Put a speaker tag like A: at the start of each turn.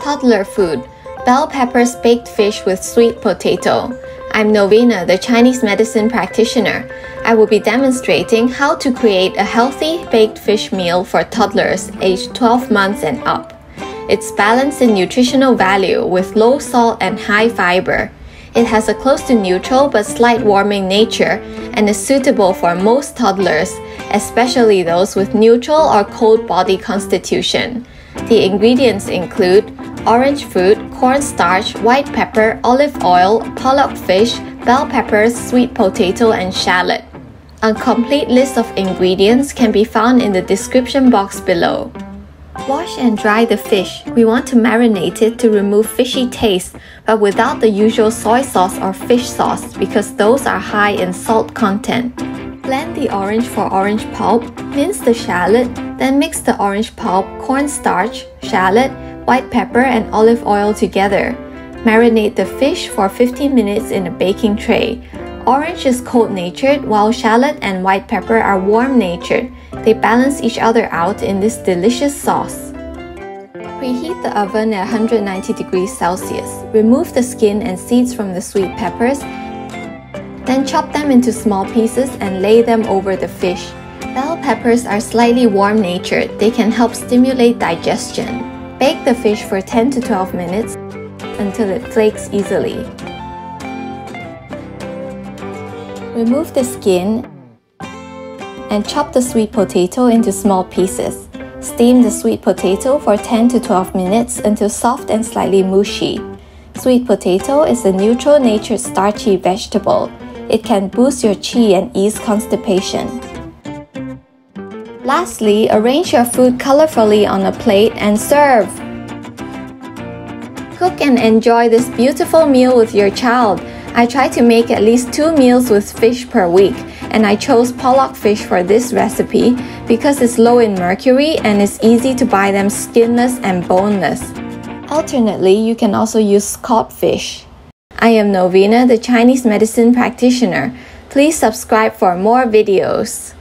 A: Toddler food: bell peppers baked fish with sweet potato. I'm Novena, the Chinese medicine practitioner. I will be demonstrating how to create a healthy baked fish meal for toddlers aged 12 months and up. It's balanced in nutritional value with low salt and high fiber. It has a close to neutral but slight warming nature and is suitable for most toddlers, especially those with neutral or cold body constitution. The ingredients include orange fruit, cornstarch, white pepper, olive oil, pollock fish, bell peppers, sweet potato, and shallot. A complete list of ingredients can be found in the description box below. Wash and dry the fish. We want to marinate it to remove fishy taste, but without the usual soy sauce or fish sauce because those are high in salt content. Blend the orange for orange pulp, mince the shallot, then mix the orange pulp, cornstarch, shallot, white pepper, and olive oil together. Marinate the fish for 15 minutes in a baking tray. Orange is cold-natured, while shallot and white pepper are warm-natured. They balance each other out in this delicious sauce. Preheat the oven at 190 degrees Celsius. Remove the skin and seeds from the sweet peppers, then chop them into small pieces and lay them over the fish. Bell peppers are slightly warm-natured. They can help stimulate digestion. Bake the fish for 10 to 12 minutes until it flakes easily. Remove the skin and chop the sweet potato into small pieces. Steam the sweet potato for 10 to 12 minutes until soft and slightly mushy. Sweet potato is a neutral-natured starchy vegetable. It can boost your qi and ease constipation. Lastly, arrange your food colorfully on a plate and serve. Cook and enjoy this beautiful meal with your child. I try to make at least 2 meals with fish per week, and I chose pollock fish for this recipe because it's low in mercury and it's easy to buy them skinless and boneless. Alternately, you can also use cod fish. I am Novena, the Chinese medicine practitioner. Please subscribe for more videos.